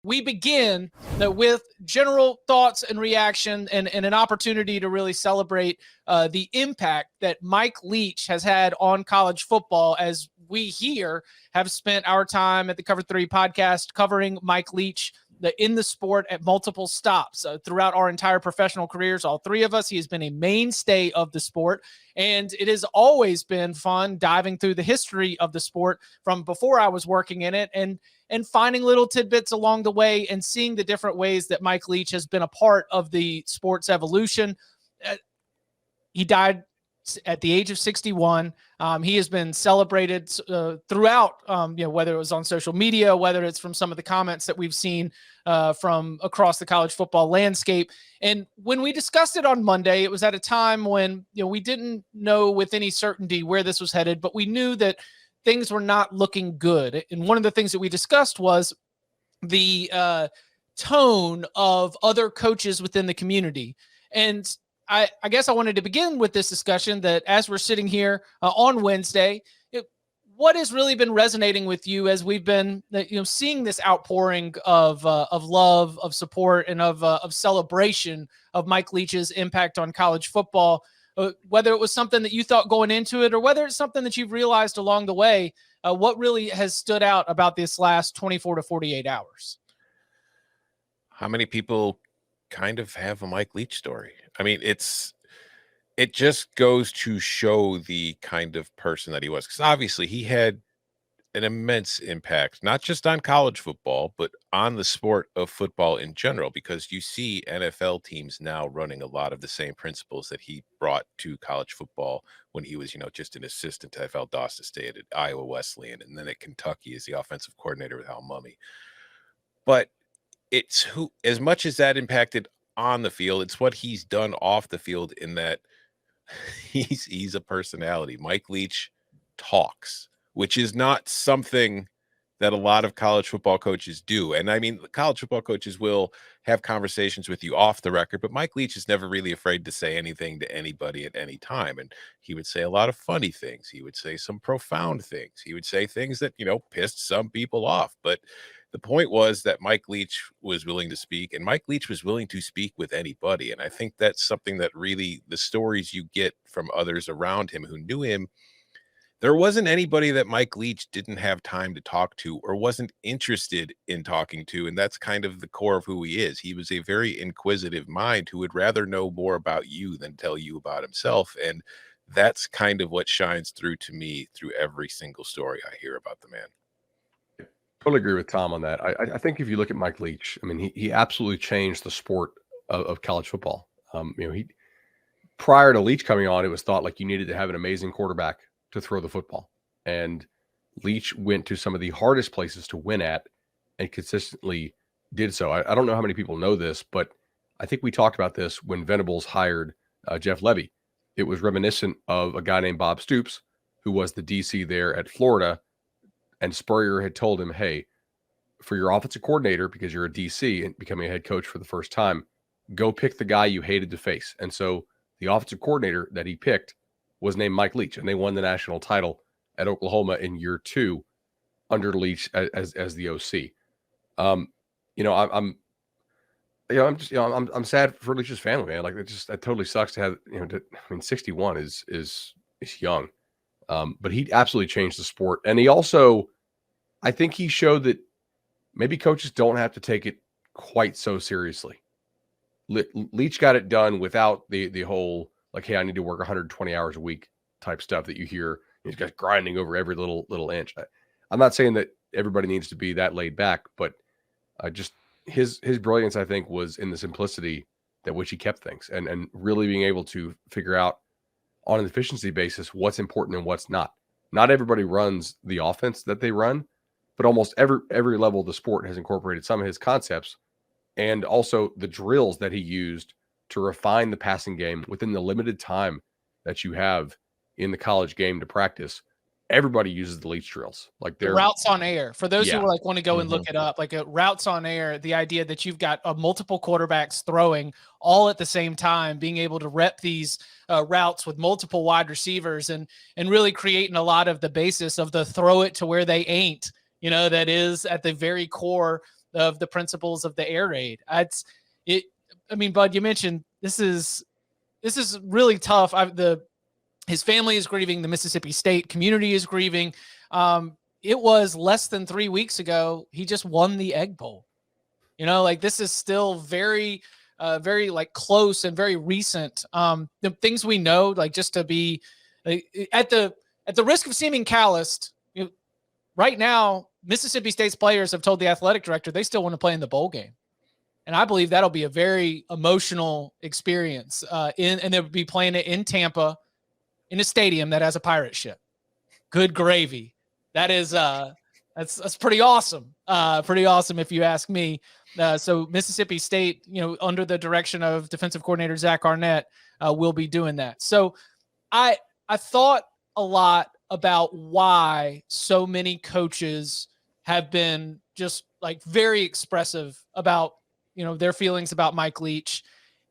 we begin with general thoughts and reaction and an opportunity to really celebrate the impact that Mike Leach has had on college football, as we here have spent our time at the Cover 3 podcast covering Mike Leach in the sport at multiple stops throughout our entire professional careers. All three of us, he has been a mainstay of the sport, and it has always been fun diving through the history of the sport from before I was working in it and finding little tidbits along the way and seeing the different ways that Mike Leach has been a part of the sport's evolution. He died at the age of 61. He has been celebrated throughout, whether it was on social media, whether it's from some of the comments that we've seen from across the college football landscape. And when we discussed it on Monday, it was at a time when we didn't know with any certainty where this was headed, but we knew that things were not looking good. And one of the things that we discussed was the tone of other coaches within the community. And I guess I wanted to begin with this discussion that as we're sitting here on Wednesday, what has really been resonating with you as we've been seeing this outpouring of love, of support, and of celebration of Mike Leach's impact on college football? Whether it was something that you thought going into it or whether it's something that you've realized along the way, what really has stood out about this last 24 to 48 hours? How many people kind of have a Mike Leach story? I mean, it just goes to show the kind of person that he was, because obviously he had an immense impact, not just on college football, but on the sport of football in general, because you see NFL teams now running a lot of the same principles that he brought to college football when he was, just an assistant to Valdosta State at Iowa Wesleyan, and then at Kentucky as the offensive coordinator with Hal Mumme. But it's as much as that impacted on the field, it's what he's done off the field, in that he's a personality. Mike Leach talks, which is not something that a lot of college football coaches do. And I mean, college football coaches will have conversations with you off the record, but Mike Leach is never really afraid to say anything to anybody at any time. And he would say a lot of funny things. He would say some profound things. He would say things that, pissed some people off. But the point was that Mike Leach was willing to speak, and Mike Leach was willing to speak with anybody. And I think that's something that really, the stories you get from others around him who knew him, there wasn't anybody that Mike Leach didn't have time to talk to or wasn't interested in talking to. And that's kind of the core of who he is. He was a very inquisitive mind who would rather know more about you than tell you about himself. And that's kind of what shines through to me through every single story I hear about the man. Totally agree with Tom on that. I think if you look at Mike Leach, I mean, he absolutely changed the sport of college football. He prior to Leach coming on, it was thought like you needed to have an amazing quarterback to throw the football. And Leach went to some of the hardest places to win at and consistently did so. I don't know how many people know this, but I think we talked about this when Venables hired Jeff Levy. It was reminiscent of a guy named Bob Stoops, who was the DC there at Florida. And Spurrier had told him, hey, for your offensive coordinator, because you're a DC and becoming a head coach for the first time, go pick the guy you hated to face. And so the offensive coordinator that he picked was named Mike Leach, and they won the national title at Oklahoma in year 2 under Leach as the OC. I'm sad for Leach's family, man. Like, it totally sucks to have, 61 is young. But he absolutely changed the sport. And he also, I think he showed that maybe coaches don't have to take it quite so seriously. Leach got it done without the whole, like, hey, I need to work 120 hours a week type stuff that you hear. He's got grinding over every little inch. I'm not saying that everybody needs to be that laid back, but just his brilliance, I think, was in the simplicity that which he kept things and really being able to figure out on an efficiency basis what's important and what's not. Not everybody runs the offense that they run, but almost every level of the sport has incorporated some of his concepts, and also the drills that he used to refine the passing game within the limited time that you have in the college game to practice. Everybody uses the Leach drills, like the routes on air. For those who want to go and look it up, like routes on air, the idea that you've got multiple quarterbacks throwing all at the same time, being able to rep these routes with multiple wide receivers and really creating a lot of the basis of the throw it to where they ain't, that is at the very core of the principles of the air raid. I mean, Bud, you mentioned this is really tough. His family is grieving. The Mississippi State community is grieving. It was less than 3 weeks ago. He just won the Egg Bowl. Like this is still very, very like close and very recent. The things we know, like just to be at the risk of seeming calloused, right now, Mississippi State's players have told the athletic director they still want to play in the bowl game. And I believe that'll be a very emotional experience and they'll be playing it in Tampa in a stadium that has a pirate ship. Good gravy. That is that's pretty awesome. Pretty awesome if you ask me. So Mississippi State, under the direction of defensive coordinator Zach Arnett, will be doing that. So I thought a lot about why so many coaches have been just like very expressive about, their feelings about Mike Leach.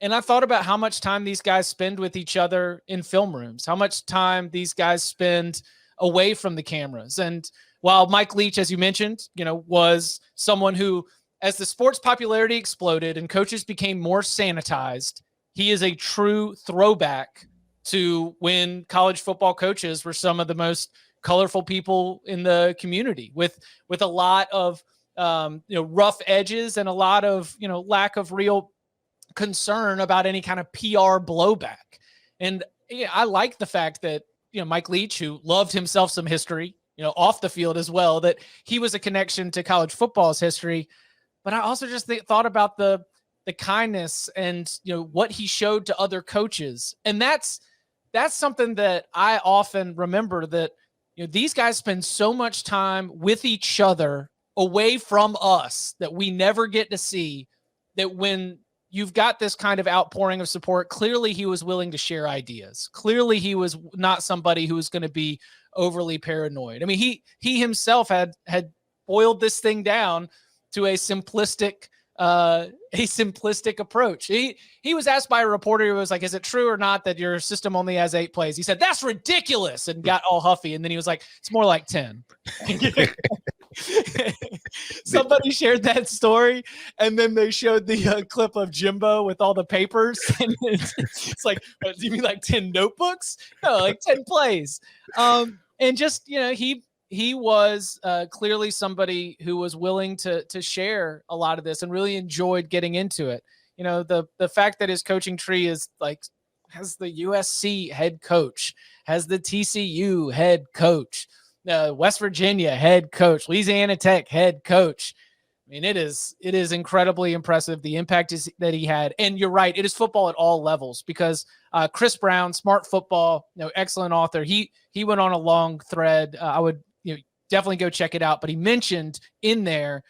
And I thought about how much time these guys spend with each other in film rooms, how much time these guys spend away from the cameras. And while Mike Leach, as you mentioned, was someone who, as the sport's popularity exploded and coaches became more sanitized, he is a true throwback to when college football coaches were some of the most colorful people in the community with a lot of, rough edges and a lot of, lack of real concern about any kind of PR blowback. And I like the fact that, Mike Leach, who loved himself some history, off the field as well, that he was a connection to college football's history. But I also just thought about the kindness and, what he showed to other coaches. And that's something that I often remember, that, these guys spend so much time with each other away from us that we never get to see, that when you've got this kind of outpouring of support, clearly he was willing to share ideas. Clearly he was not somebody who was going to be overly paranoid. I mean, he himself had boiled this thing down to a simplistic approach. He was asked by a reporter who was like, "Is it true or not that your system only has 8 plays?" He said, "That's ridiculous," and got all huffy. And then he was like, "It's more like 10." Somebody shared that story, and then they showed the clip of Jimbo with all the papers. And it's like, do you mean like 10 notebooks? No, like 10 plays. And just, he was clearly somebody who was willing to share a lot of this and really enjoyed getting into it. The fact that his coaching tree is like, has the USC head coach, has the TCU head coach, West Virginia head coach, Louisiana Tech head coach. I mean, it is incredibly impressive, the impact that he had. And you're right, it is football at all levels, because Chris Brown, Smart Football, excellent author. He went on a long thread. I would definitely go check it out. But he mentioned in there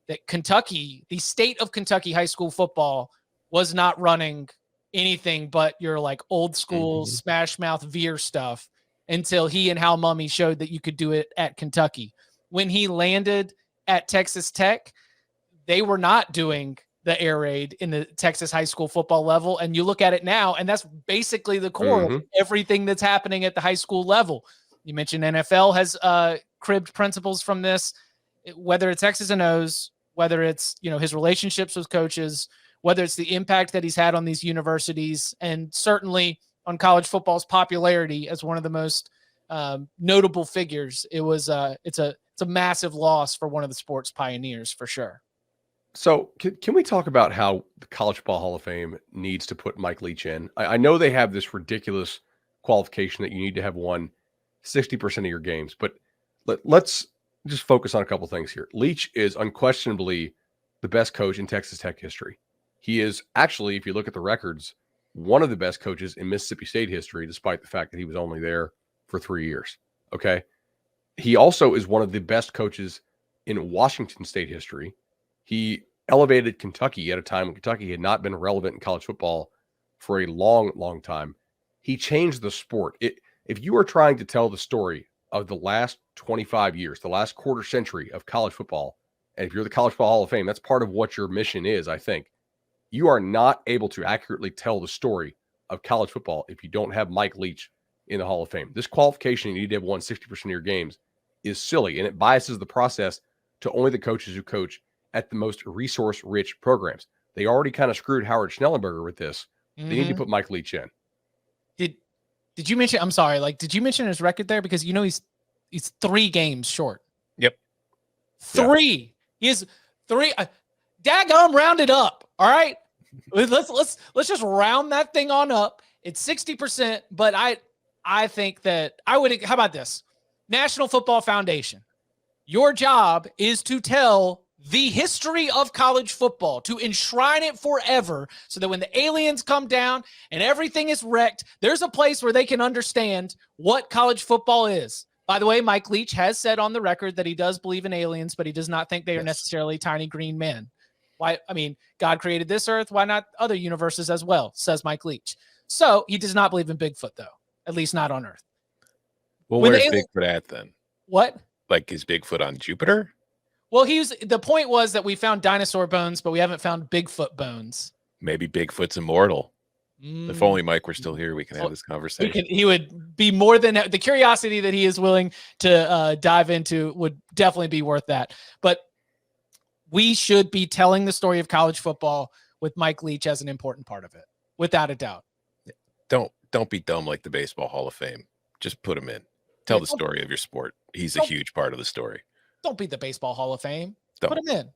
that Kentucky, the state of Kentucky high school football, was not running anything but your like old school smash mouth veer stuff until he and Hal Mummy showed that you could do it at Kentucky. When he landed at Texas Tech, they were not doing the air raid in the Texas high school football level. And you look at it now, and that's basically the core of everything that's happening at the high school level. You mentioned NFL has cribbed principles from this, whether it's X's and O's, whether it's, his relationships with coaches, whether it's the impact that he's had on these universities, and certainly on college football's popularity as one of the most notable figures. It's a massive loss for one of the sport's pioneers, for sure. So can we talk about how the College Football Hall of Fame needs to put Mike Leach in? I know they have this ridiculous qualification that you need to have won 60% of your games, but let's just focus on a couple things here. Leach is unquestionably the best coach in Texas Tech history. He is actually, if you look at the records, one of the best coaches in Mississippi State history, despite the fact that he was only there for 3 years. Okay. He also is one of the best coaches in Washington State history. He elevated Kentucky at a time when Kentucky had not been relevant in college football for a long, long time. He changed the sport. If you are trying to tell the story of the last 25 years, the last quarter century of college football, and if you're the College Football Hall of Fame, that's part of what your mission is, I think. You are not able to accurately tell the story of college football if you don't have Mike Leach in the Hall of Fame. This qualification, you need to have won 60% of your games, is silly, and it biases the process to only the coaches who coach at the most resource-rich programs. They already kind of screwed Howard Schnellenberger with this. They need to put Mike Leach in. Did you mention? I'm sorry. Like, did you mention his record there? Because he's 3 games short. Yep. 3. He is 3. Daggum, round it up. All right. Let's just round that thing on up. It's 60%, but I think that I would. How about this? National Football Foundation. Your job is to tell the history of college football, to enshrine it forever, so that when the aliens come down and everything is wrecked, there's a place where they can understand what college football is. By the way, Mike Leach has said on the record that he does believe in aliens, but he does not think they are necessarily tiny green men. Why? I mean, God created this earth. Why not other universes as well, says Mike Leach. So he does not believe in Bigfoot, though, at least not on Earth. Well, where's Bigfoot at then? What? Like, is Bigfoot on Jupiter? Well, the point was that we found dinosaur bones, but we haven't found Bigfoot bones. Maybe Bigfoot's immortal. If only Mike were still here, we can have this conversation. He would be more than the curiosity that he is willing to dive into would definitely be worth that. But we should be telling the story of college football with Mike Leach as an important part of it, without a doubt. Don't be dumb like the Baseball Hall of Fame. Just put him in. Tell the story of your sport. He's a huge part of the story. Don't be the Baseball Hall of Fame. Don't. Put him in.